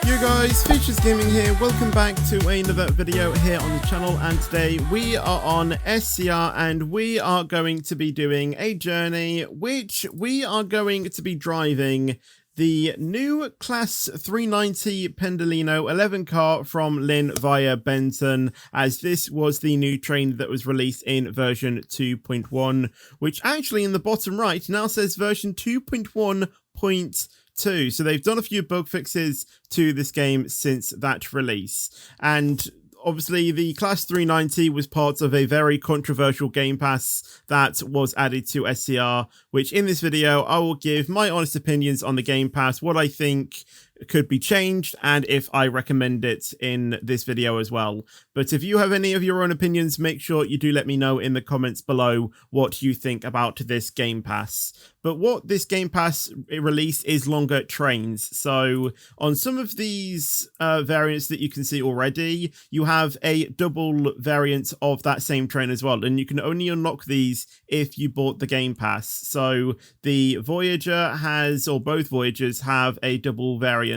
Yo guys, Features Gaming here, welcome back to another video here on the channel, and today we are on SCR and we are going to be doing a journey which we are going to be driving the new Class 390 Pendalino 11 car from Lynn via Benton, as this was the new train that was released in version 2.1, which actually in the bottom right now says version 2.1.2. So they've done a few bug fixes to this game since that release, and obviously the Class 390 was part of a very controversial Game Pass that was added to SCR, which in this video I will give my honest opinions on the Game Pass, what I think could be changed, and if I recommend it in this video as well. But if you have any of your own opinions, make sure you do let me know in the comments below what you think about this Game Pass. But what this Game Pass released is longer trains. So on some of these variants that you can see already, you have a double variant of that same train as well, and you can only unlock these if you bought the Game Pass. So the Voyager has, or both Voyagers have, a double variant.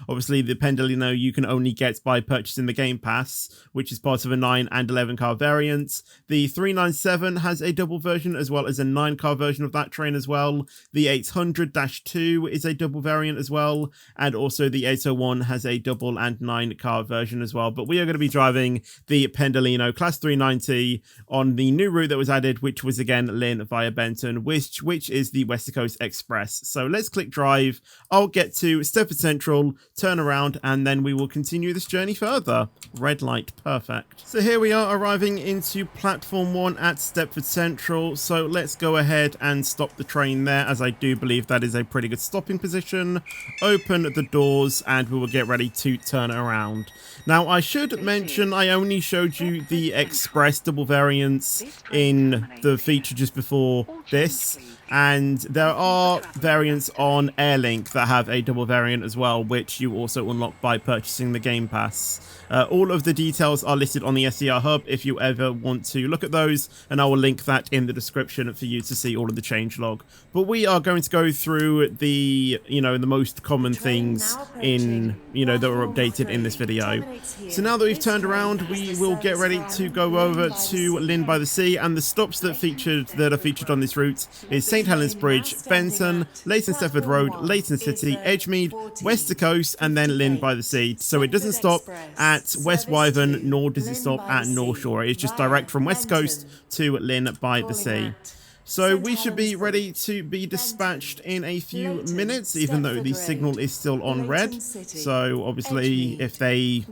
Obviously the Pendalino you can only get by purchasing the Game Pass, which is part of a 9 and 11 car variant. The 397 has a double version as well as a 9 car version of that train as well. The 800-2 is a double variant as well, and also the 801 has a double and 9 car version as well. But we are going to be driving the Pendalino Class 390 on the new route that was added, which was again Lynn via Benton, which is the West Coast Express. So let's click drive. I'll get to Stepford Central, turn around, and then we will continue this journey further. Red light, perfect. So here we are arriving into platform 1 at Stepford Central. So let's go ahead and stop the train there, as I do believe that is a pretty good stopping position. Open the doors and we will get ready to turn around. Now I should mention I only showed you the Express double variants in the feature just before this, and there are variants on Airlink that have a double variant as well, which you also unlock by purchasing the Game Pass. All of the details are listed on the SCR Hub if you ever want to look at those, and I will link that in the description for you to see all of the changelog. But we are going to go through the, the most common things in, that were updated in this video. So now that we've turned around, we will get ready to go over to Lynn by the Sea, and the stops that are featured on this route is St. Helens Bridge, Benton, Leighton Stepford Road, Leighton City, Edgemead, West Coast, and then Lynn by the Sea. So it doesn't stop at West Wyvern, nor does it stop at North Shore. It's just direct from West Coast to Lynn by the Sea. So we should be ready to be dispatched in a few minutes, even though the signal is still on red. So obviously if they,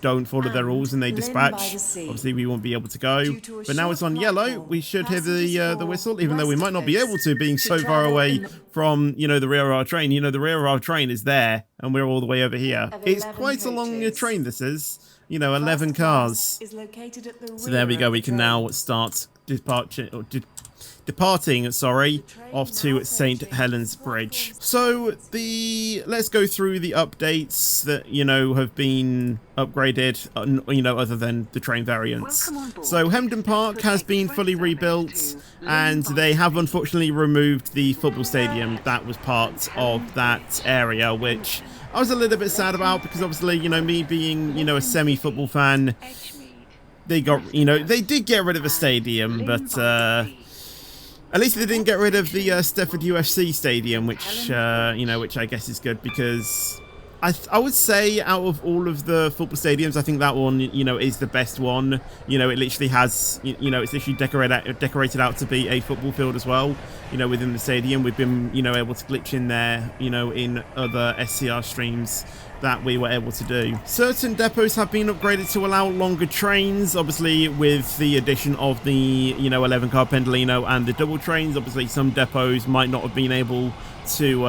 don't follow their rules and they dispatch, obviously we won't be able to go. But now it's on yellow, we should hear the whistle, even though we might not be able to, being so far away from, the rear of our train. The rear of our train is there and we're all the way over here. It's quite a long train, this is. 11 cars. So there we go, we can now start departing off to St. Helens Bridge. So let's go through the updates that have been upgraded, other than the train variants. So Hemden Park has been fully rebuilt, and they have unfortunately removed the football stadium that was part of that area, which I was a little bit sad about, because obviously, me being, a semi-football fan, they got, they did get rid of the stadium, but at least they didn't get rid of the Stepford UFC stadium, which I guess is good, because I would say out of all of the football stadiums, I think that one, is the best one. It literally has, it's literally decorated out to be a football field as well, within the stadium. We've been, able to glitch in there, in other SCR streams that we were able to do. Certain depots have been upgraded to allow longer trains, obviously with the addition of the 11 car Pendalino and the double trains. Obviously some depots might not have been able to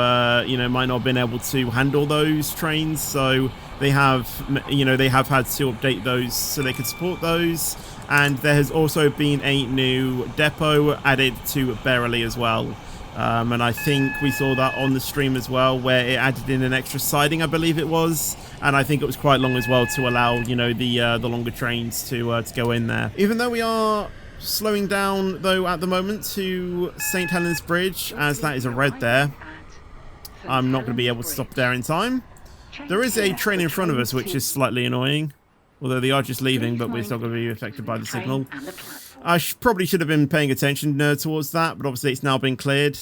handle those trains, so they have had to update those so they could support those. And there has also been a new depot added to Berrily as well. And I think we saw that on the stream as well, where it added in an extra siding, I believe it was, and I think it was quite long as well to allow, the longer trains to go in there. Even though we are slowing down, though, at the moment to St. Helens Bridge, as that is a red there, I'm not going to be able to stop there in time. There is a train in front of us, which is slightly annoying. Although they are just leaving, but we're still going to be affected by the signal. I probably should have been paying attention towards that, but obviously it's now been cleared.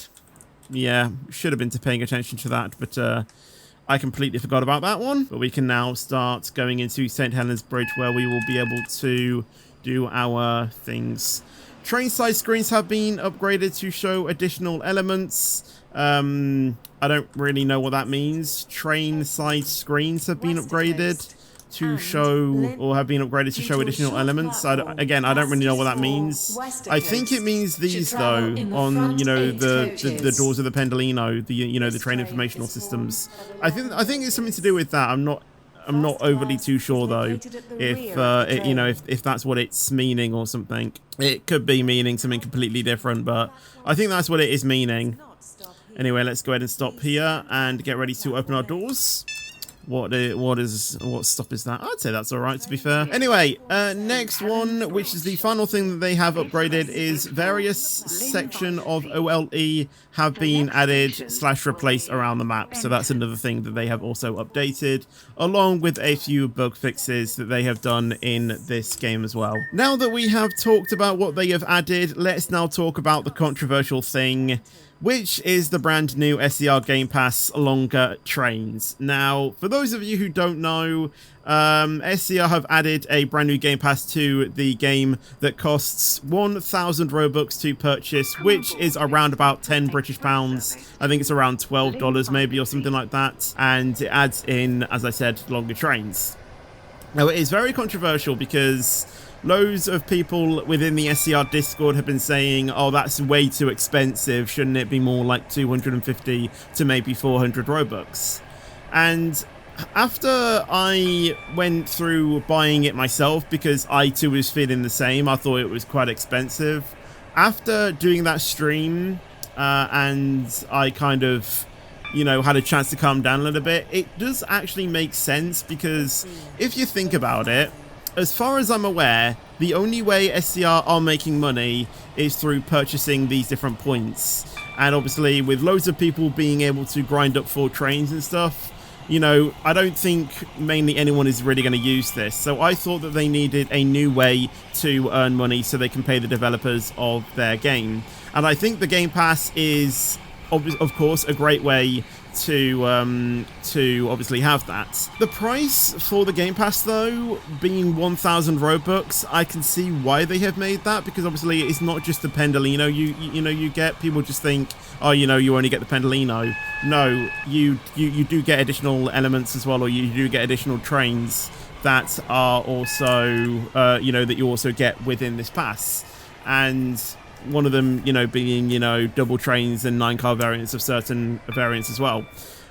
Yeah, should have been paying attention to that, but I completely forgot about that one. But we can now start going into St. Helens Bridge, where we will be able to do our things. Train side screens have been upgraded to show additional elements. I don't really know what that means. Train side screens have been upgraded to show, or have been upgraded to show additional elements. Again, I don't really know what that means. I think it means these, though, on, you know, the doors of the Pendalino, the train informational systems. I think it's something to do with that. I'm not overly too sure, though, if that's what it's meaning or something. It could be meaning something completely different, but I think that's what it is meaning. Anyway, let's go ahead and stop here and get ready to open our doors. What stop is that? I'd say that's all right, to be fair. Anyway, next one, which is the final thing that they have upgraded, is various section of OLE have been added / replaced around the map. So that's another thing that they have also updated, along with a few bug fixes that they have done in this game as well. Now that we have talked about what they have added, let's now talk about the controversial thing, which is the brand new SCR Game Pass longer trains. Now, for those of you who don't know, SCR have added a brand new Game Pass to the game that costs 1,000 Robux to purchase, which is around about 10 British pounds. I think it's around $12 maybe or something like that. And it adds in, as I said, longer trains. Now, it is very controversial because loads of people within the SCR Discord have been saying, oh, that's way too expensive. Shouldn't it be more like 250 to maybe 400 Robux? And after I went through buying it myself, because I too was feeling the same, I thought it was quite expensive. After doing that stream, and I kind of, you know, had a chance to calm down a little bit, it does actually make sense, because if you think about it, as far as I'm aware, the only way SCR are making money is through purchasing these different points. And obviously, with loads of people being able to grind up 4 trains and stuff, you know, I don't think mainly anyone is really going to use this. So I thought that they needed a new way to earn money so they can pay the developers of their game. And I think the Game Pass is, of course, a great way to obviously have that. The price for the Game Pass, though, being 1,000 Robux, I can see why they have made that, because obviously it's not just the Pendalino you get. People just think, oh, you know, you only get the Pendalino. No, you do get additional elements as well, or you do get additional trains that are also that you also get within this pass. And one of them, you know, being, you know, double trains and 9-car variants of certain variants as well.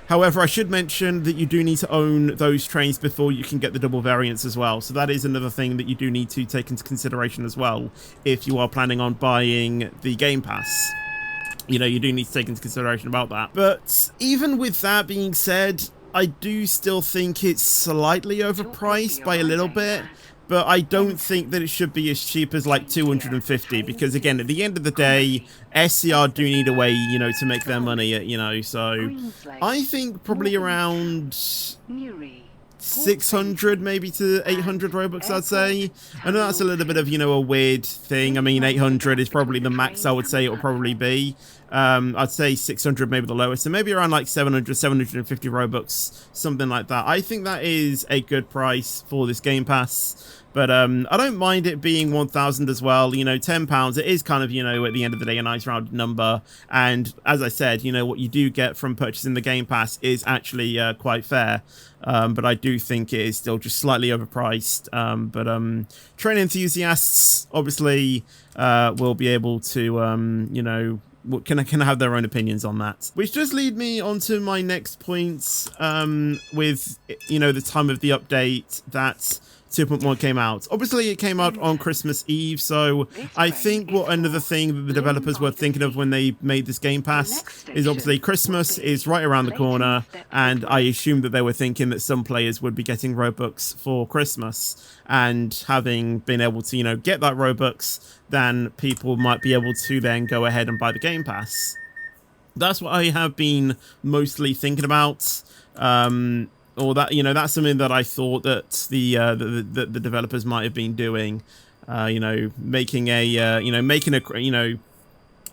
However, I should mention that you do need to own those trains before you can get the double variants as well. So that is another thing that you do need to take into consideration as well if you are planning on buying the Game Pass. You know, you do need to take into consideration about that. But even with that being said, I do still think it's slightly overpriced by a little bit. But I don't think that it should be as cheap as like 250, because again, at the end of the day, SCR do need a way, you know, to make their money, you know, so I think probably around 600 maybe to 800 Robux, I'd say. I know that's a little bit of, you know, a weird thing. I mean, 800 is probably the max I would say it will probably be. I'd say 600 maybe the lowest, so maybe around like 750 Robux, something like that. I think that is a good price for this Game Pass. But I don't mind it being 1,000 as well. You know, £10, it is kind of, you know, at the end of the day, a nice rounded number. And as I said, you know, what you do get from purchasing the Game Pass is actually quite fair. But I do think it is still just slightly overpriced. Train enthusiasts, obviously, will be able to, you know, can have their own opinions on that. Which does lead me on to my next point with, you know, the time of the update that 2.1 came out. Obviously, it came out on Christmas Eve, so I think what another thing that the developers were thinking of when they made this Game Pass is obviously Christmas is right around the corner, and I assume that they were thinking that some players would be getting Robux for Christmas, and having been able to, you know, get that Robux, then people might be able to then go ahead and buy the Game Pass. That's what I have been mostly thinking about. or that, you know, that's something that I thought that the developers might have been doing, you know, making a, you know,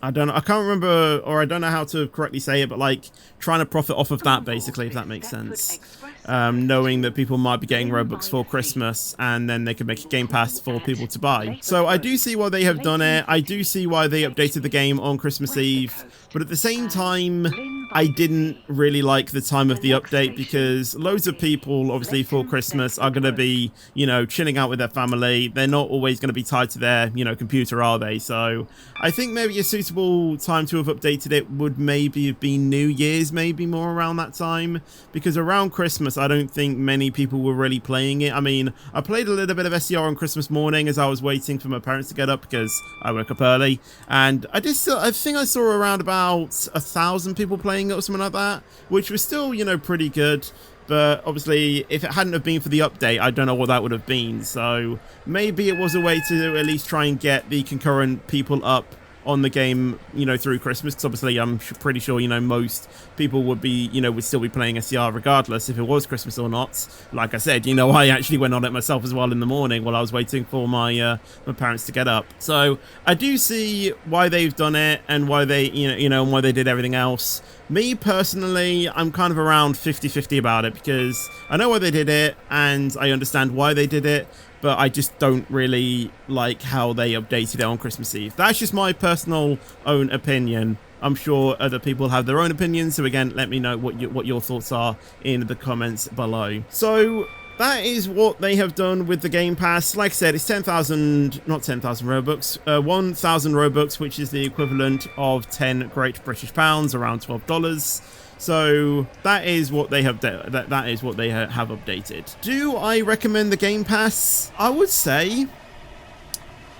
I can't remember, or I don't know how to correctly say it, but like trying to profit off of that, basically, if that makes sense. Knowing that people might be getting Robux for Christmas, and then they could make a Game Pass for people to buy. So I do see why they have done it. I do see why they updated the game on Christmas Eve, but at the same time, I didn't really like the time of the update, because loads of people, obviously, for Christmas are going to be, you know, chilling out with their family. They're not always going to be tied to their, you know, computer, are they? So I think maybe a suitable time to have updated it would maybe have been New Year's, maybe more around that time, because around Christmas, I don't think many people were really playing it. I mean, I played a little bit of SCR on Christmas morning as I was waiting for my parents to get up, because I woke up early, and I think I saw around about 1,000 people playing it or something like that, which was still, you know, pretty good. But obviously, if it hadn't have been for the update, I don't know what that would have been. So maybe it was a way to at least try and get the concurrent people up on the game, you know, through Christmas, because obviously I'm pretty sure, you know, most people would be, you know, would still be playing SCR regardless if it was Christmas or not. Like I said, you know, I actually went on it myself as well in the morning while I was waiting for my my parents to get up. So I do see why they've done it, and why they, you know, and why they did everything else. Me personally, I'm kind of around 50-50 about it, because I know why they did it and I understand why they did it, but I just don't really like how they updated it on Christmas Eve. That's just my personal own opinion. I'm sure other people have their own opinions, so again, let me know what your thoughts are in the comments below. So that is what they have done with the Game Pass. Like I said, it's 10,000, not 10,000 Robux, 1,000 Robux, which is the equivalent of 10 Great British Pounds, around $12. So that is what they have that is what they have updated. Do I recommend the Game Pass? I would say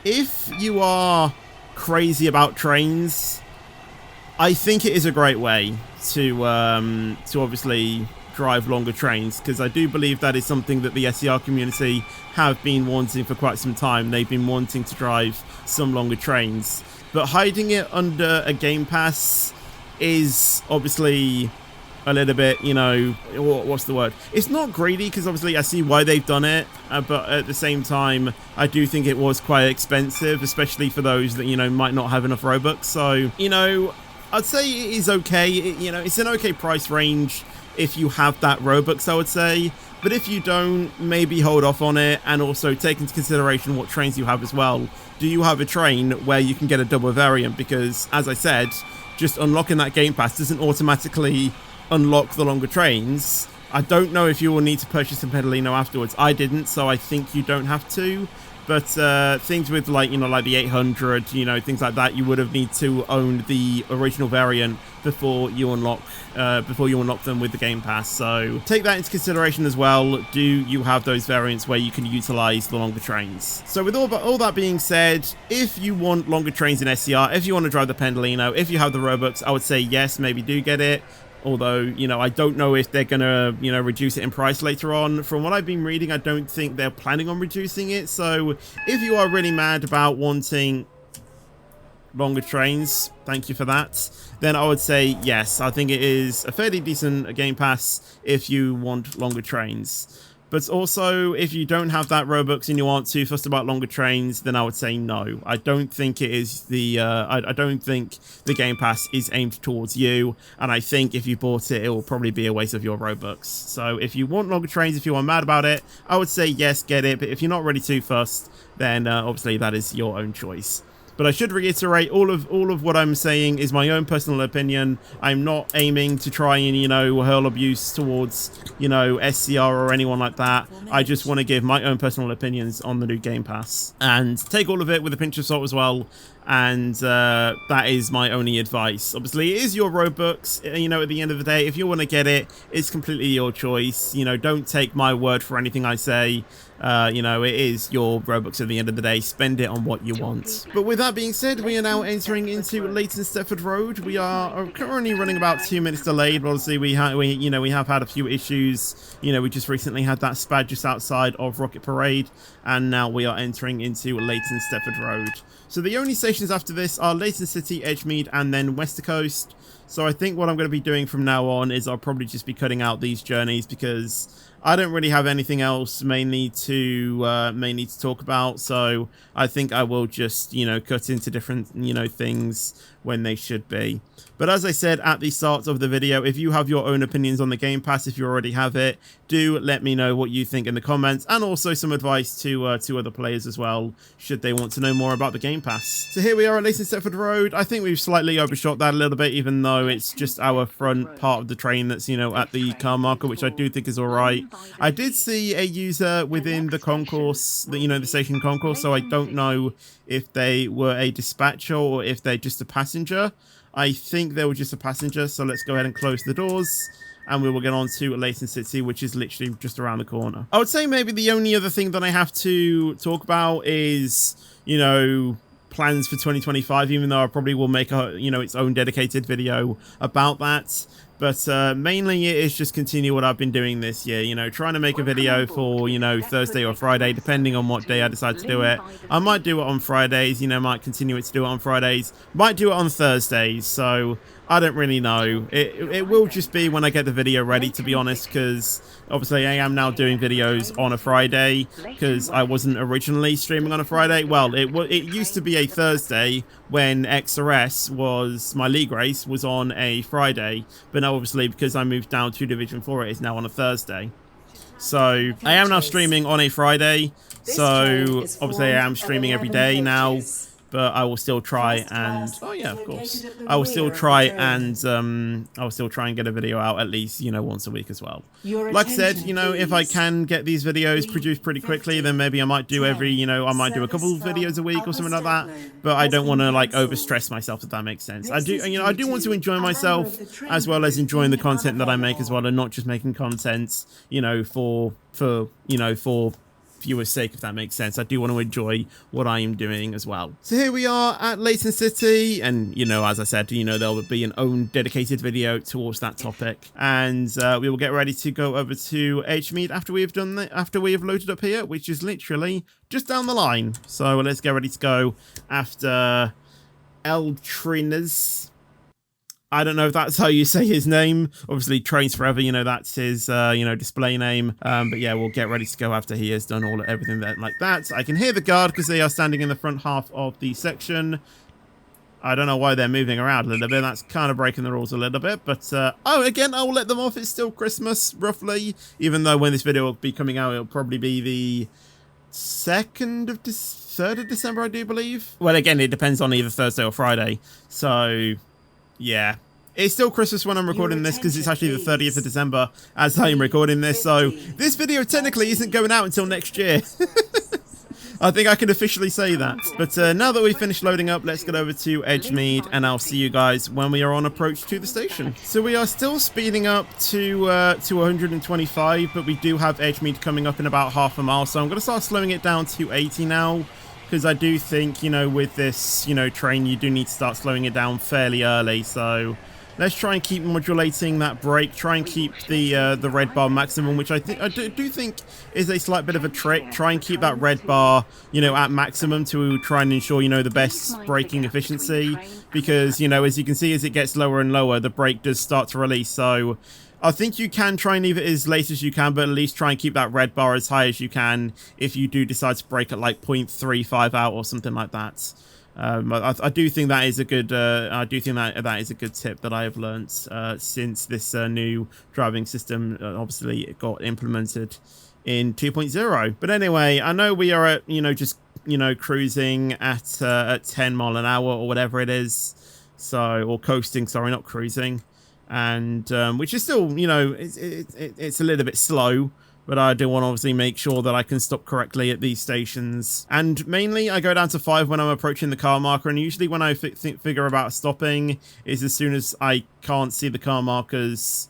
if you are crazy about trains, I think it is a great way to obviously drive longer trains, because I do believe that is something that the SCR community have been wanting for quite some time. They've been wanting to drive some longer trains, but hiding it under a Game Pass is obviously a little bit, you know, what's the word? It's not greedy, because obviously I see why they've done it, but at the same time, I do think it was quite expensive, especially for those that, you know, might not have enough Robux. So, you know, I'd say it is okay. You know, it's an okay price range if you have that Robux, I would say. But if you don't, maybe hold off on it, and also take into consideration what trains you have as well. Do you have a train where you can get a double variant? Because, as I said, just unlocking that Game Pass doesn't automatically unlock the longer trains. I don't know if you will need to purchase a Pendalino afterwards. I didn't, so I think you don't have to. But things with, like, you know, like the 800, you know, things like that, you would have need to own the original variant before you unlock them with the Game Pass. So take that into consideration as well. Do you have those variants where you can utilize the longer trains? So with all that being said, if you want longer trains in SCR, if you want to drive the Pendalino, if you have the Robux, I would say yes, maybe do get it. Although, you know, I don't know if they're going to, you know, reduce it in price later on. From what I've been reading, I don't think they're planning on reducing it. So if you are really mad about wanting longer trains, thank you for that, then I would say yes. I think it is a fairly decent Game Pass if you want longer trains. But also, if you don't have that Robux and you aren't too fussed about longer trains, then I would say no. I don't think it is the, I don't think the Game Pass is aimed towards you. And I think if you bought it, it will probably be a waste of your Robux. So if you want longer trains, if you are mad about it, I would say yes, get it. But if you're not really too fussed, then obviously that is your own choice. But I should reiterate, all of what I'm saying is my own personal opinion. I'm not aiming to try and, you know, hurl abuse towards, you know, SCR or anyone like that. I just want to give my own personal opinions on the new Game Pass. And take all of it with a pinch of salt as well. And that is my only advice. Obviously, it is your Robux, you know, at the end of the day. If you want to get it, it's completely your choice. You know, don't take my word for anything I say. You know, it is your Robux at the end of the day. Spend it on what you want. But with that being said, we are now entering into Leighton Stepford Road. We are currently running about 2 minutes delayed. But obviously, we have had a few issues. You know, we just recently had that spad just outside of Rocket Parade, and now we are entering into Leighton Stepford Road. So the only stations after this are Leighton City, Edgemead, and then Wester Coast. So I think what I'm going to be doing from now on is I'll probably just be cutting out these journeys because I don't really have anything else mainly to talk about. So I think I will just, cut into different, things when they should be. But as I said at the start of the video, if you have your own opinions on the Game Pass, if you already have it, do let me know what you think in the comments, and also some advice to other players as well, should they want to know more about the Game Pass. So here we are at least in Stepford Road. I think we've slightly overshot that a little bit, even though it's just our front part of the train that's, at the car marker, which I do think is alright. I did see a user within the concourse, the station concourse, so I don't know if they were a dispatcher or if they're just a passenger. I think they were just a passenger, so let's go ahead and close the doors, and we will get on to Leighton City, which is literally just around the corner. I would say maybe the only other thing that I have to talk about is, plans for 2025, even though I probably will make its own dedicated video about that. But mainly it is just continue what I've been doing this year, trying to make a video for, Thursday or Friday, depending on what day I decide to do it. I might do it on Fridays, might continue to do it on Fridays, might do it on Thursdays, so I don't really know. It will just be when I get the video ready, to be honest, because obviously I am now doing videos on a Friday, because I wasn't originally streaming on a Friday. Well, it used to be a Thursday when XRS was, my league race, was on a Friday, but now obviously because I moved down to Division 4, it is now on a Thursday. So I am now streaming on a Friday, so obviously I am streaming every day now. But I will still try and of course I will still try and get a video out at least once a week as well. Like I said, if I can get these videos produced pretty quickly, then maybe I might do I might do a couple of videos a week or something like that. But I don't want to over stress myself, if that makes sense. I do want to enjoy myself as well as enjoying the content that I make as well, and not just making content for viewers' sake, if that makes sense. I do want to enjoy what I am doing as well. So here we are at Leighton City, and as I said, there will be an own dedicated video towards that topic, and we will get ready to go over to HMead after we have done that, after we have loaded up here, which is literally just down the line. So let's get ready to go after Eltrinas. I don't know if that's how you say his name. Obviously, Trains Forever, that's his, display name. But yeah, we'll get ready to go after he has done everything like that. I can hear the guard because they are standing in the front half of the section. I don't know why they're moving around a little bit. That's kind of breaking the rules a little bit. But, again, I will let them off. It's still Christmas, roughly. Even though when this video will be coming out, it'll probably be the 3rd of December, I do believe. Well, again, it depends on either Thursday or Friday. So, yeah. It's still Christmas when I'm recording this because it's actually the 30th of December as I am recording this. So this video technically isn't going out until next year. I think I can officially say that. But now that we've finished loading up, let's get over to Edgemead, and I'll see you guys when we are on approach to the station. So we are still speeding up to 125, but we do have Edgemead coming up in about half a mile. So I'm going to start slowing it down to 80 now, because I do think, with this, train, you do need to start slowing it down fairly early. So let's try and keep modulating that brake. Try and keep the red bar maximum, which I do think is a slight bit of a trick. Try and keep that red bar, at maximum to try and ensure, the best braking efficiency. Because, as you can see, as it gets lower and lower, the brake does start to release. So I think you can try and leave it as late as you can, but at least try and keep that red bar as high as you can if you do decide to brake at like 0.35 out or something like that. I do think that is a good. I do think that is a good tip that I have learnt since this new driving system obviously got implemented in 2.0. But anyway, I know we are at just cruising at 10 mile an hour or whatever it is, so, or coasting. Sorry, not cruising, and which is still it's a little bit slow. But I do want to obviously make sure that I can stop correctly at these stations. And mainly, I go down to 5 when I'm approaching the car marker. And usually when I figure about stopping is as soon as I can't see the car markers,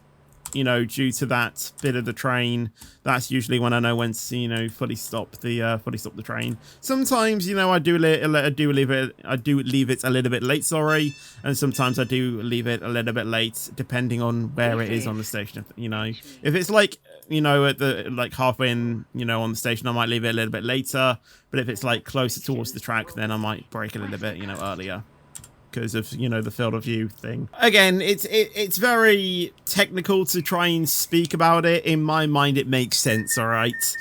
due to that bit of the train. That's usually when I know when to, fully stop the train. Sometimes, I do leave it a little bit late, sorry. And sometimes I do leave it a little bit late, depending on where it is on the station. If it's like, at the halfway in, on the station, I might leave it a little bit later. But if it's like closer towards the track, then I might brake a little bit, earlier. because of, you know, the field of view thing. Again, it's very technical to try and speak about it. In my mind, it makes sense, all right?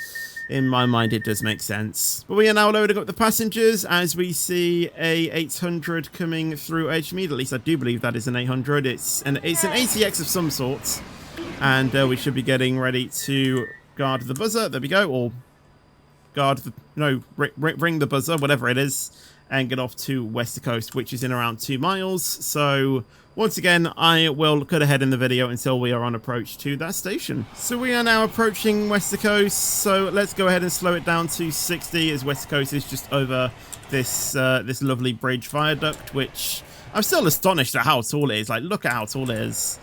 In my mind, it does make sense. But we are now loading up the passengers as we see a 800 coming through edge meet. At least I do believe that is an 800. It's an ATX of some sort. And we should be getting ready to guard the buzzer. There we go. Or guard the... No, ring the buzzer, whatever it is. And get off to West Coast, which is in around 2 miles. So... once again, I will cut ahead in the video until we are on approach to that station. So we are now approaching West Coast, so let's go ahead and slow it down to 60 as West Coast is just over this this lovely bridge viaduct, which I'm still astonished at how tall it is. Like, look at how tall it is.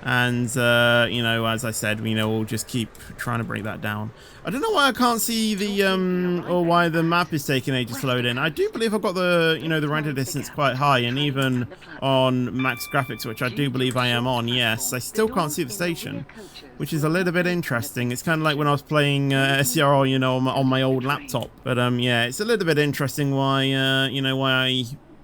And, you know, as I said, you know, we'll just keep trying to break that down. I don't know why I can't see the, or why the map is taking ages to load in. I do believe I've got the, you know, the render distance quite high, and even on max graphics, which I do believe I am on, yes, I still can't see the station, which is a little bit interesting. It's kind of like when I was playing SCR, you know, on my old laptop. But, yeah, it's a little bit interesting why, you know, why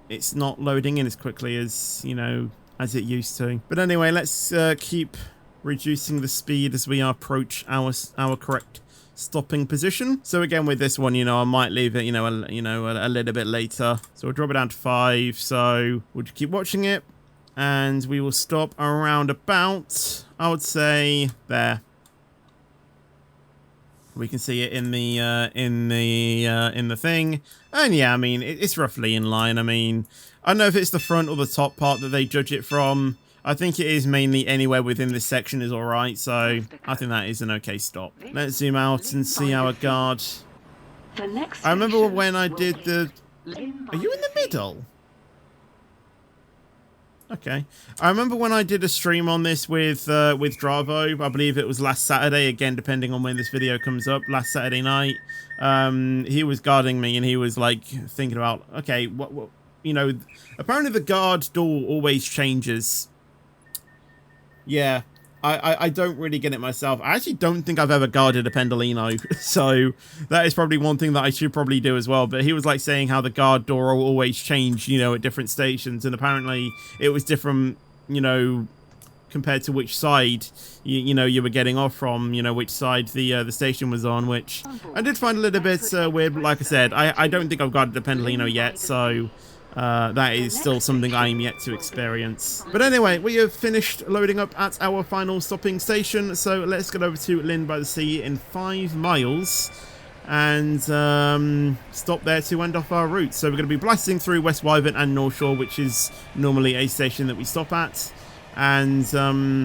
it's not loading in as quickly as, you know, as it used to. But anyway, let's keep reducing the speed as we approach our correct stopping position. So again, with this one, you know, I might leave it, you know, a little bit later. So we'll drop it down to 5. So we'll just keep watching it, and we will stop around about, I would say, there. We can see it in the thing, and yeah, I mean, it's roughly in line. I mean, I don't know if it's the front or the top part that they judge it from. I think it is mainly anywhere within this section is alright, so I think that is an okay stop. Let's zoom out and see our guard. I remember when I did the... Are you in the middle? Okay. I remember when I did a stream on this with Dravo. I believe it was last Saturday, again, depending on when this video comes up, last Saturday night. He was guarding me, and he was, like, thinking about, okay, what you know, apparently the guard door always changes. Yeah, I don't really get it myself. I actually don't think I've ever guarded a Pendalino, so that is probably one thing that I should probably do as well. But he was like saying how the guard door will always change, you know, at different stations, and apparently it was different, you know, compared to which side you know you were getting off from, you know, which side the station was on, which I did find a little bit weird. But like I said, I don't think I've guarded a Pendalino yet, so that is still something I am yet to experience. But anyway, we have finished loading up at our final stopping station, so let's get over to Lynn by the Sea in 5 miles and stop there to end off our route. So we're going to be blasting through West Wyvern and North Shore, which is normally a station that we stop at. And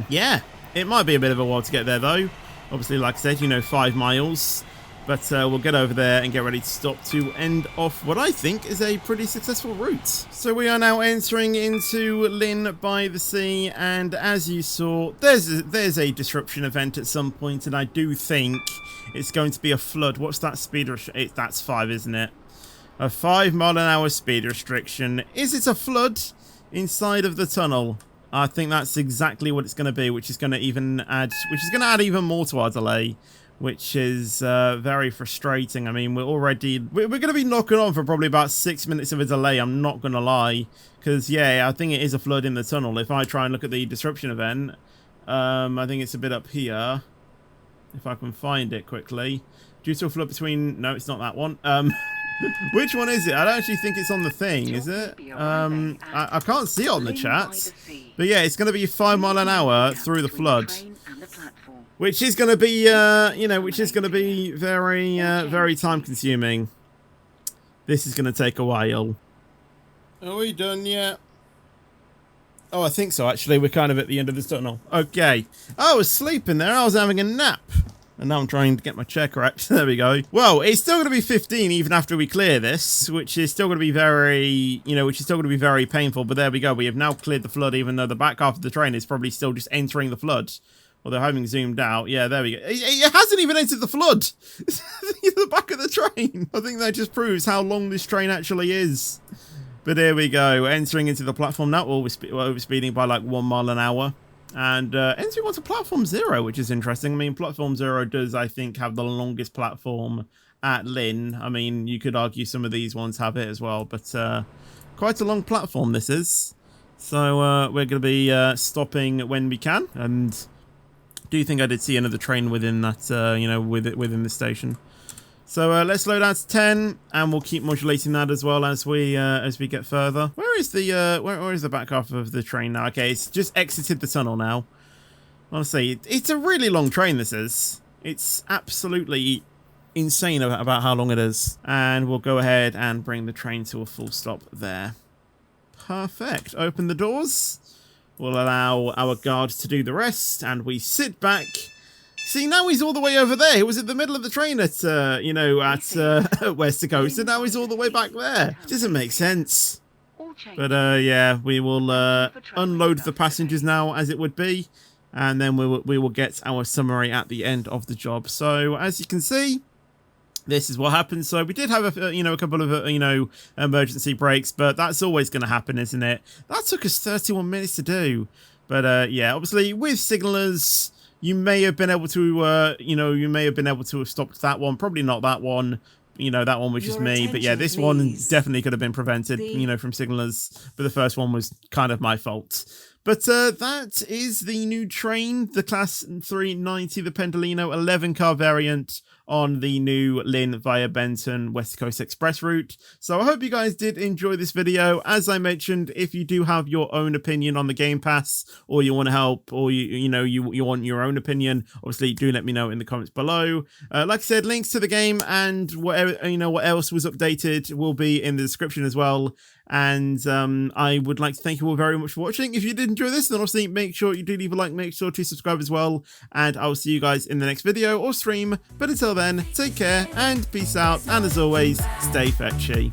yeah, it might be a bit of a while to get there though. Obviously, like I said, you know, 5 miles. But we'll get over there and get ready to stop to end off what I think is a pretty successful route. So we are now entering into Lynn by the Sea, and as you saw, there's a disruption event at some point, and I do think it's going to be a flood. What's that speed restriction? That's 5, isn't it? A 5-mile-an-hour speed restriction. Is it a flood inside of the tunnel? I think that's exactly what it's going to be, which is going to add even more to our delay, which is very frustrating. I mean, we're going to be knocking on for probably about 6 minutes of a delay, I'm not going to lie. Because, yeah, I think it is a flood in the tunnel. If I try and look at the disruption event, I think it's a bit up here. If I can find it quickly. Due to a flood between... No, it's not that one. Which one is it? I don't actually think it's on the thing, is it? I can't see it on the chat. But, yeah, it's going to be 5 miles an hour through the flood. Which is going to be, you know, which is going to be very, very time-consuming. This is going to take a while. Are we done yet? Oh, I think so, actually. We're kind of at the end of this tunnel. Okay. I was sleeping there. I was having a nap. And now I'm trying to get my chair correct. There we go. Well, it's still going to be 15 even after we clear this, which is still going to be very, you know, which is still going to be very painful. But there we go. We have now cleared the flood, even though the back half of the train is probably still just entering the flood. Although having zoomed out, yeah, there we go. It hasn't even entered the flood. The back of the train. I think that just proves how long this train actually is. But here we go, entering into the platform now. We're overspeeding by like 1 mile an hour. And entering onto platform 0, which is interesting. I mean, platform 0 does, I think, have the longest platform at Lynn. I mean, you could argue some of these ones have it as well. But Quite a long platform this is. So we're going to be stopping when we can. And do you think I did see another train within that, you know, within the station? So let's slow down to 10, and we'll keep modulating that as well as we get further. Where is the where is the back half of the train now? Okay, it's just exited the tunnel now. Honestly, it's a really long train. This is. It's absolutely insane about how long it is. And we'll go ahead and bring the train to a full stop there. Perfect. Open the doors. We'll allow our guard to do the rest, and we sit back. See, now he's all the way over there. He was at the middle of the train at, you know, at West Coast, and now he's all the way back there. It doesn't make sense. But, yeah, we will unload the passengers now, as it would be, and then we will get our summary at the end of the job. So, as you can see, this is what happened. So we did have a, you know, a couple of, you know, emergency breaks, but that's always going to happen, isn't it? That took us 31 minutes to do. But, yeah, obviously with signalers, you may have been able to, you know, you may have been able to have stopped that one. Probably not that one. You know, that one was just me. But yeah, this one definitely could have been prevented, you know, from signalers. But the first one was kind of my fault. But that is the new train, the Class 390, the Pendalino 11-car variant on the new Lynn via Benton West Coast Express route. So I hope you guys did enjoy this video. As I mentioned, if you do have your own opinion on the Game Pass, or you want to help, or you know you want your own opinion, obviously do let me know in the comments below. Like I said, links to the game and whatever, you know, what else was updated will be in the description as well. And I would like to thank you all very much for watching. If you did enjoy this, then obviously make sure you do leave a like, make sure to subscribe as well, and I will see you guys in the next video or stream. But until then, take care and peace out, and as always, stay fetchy.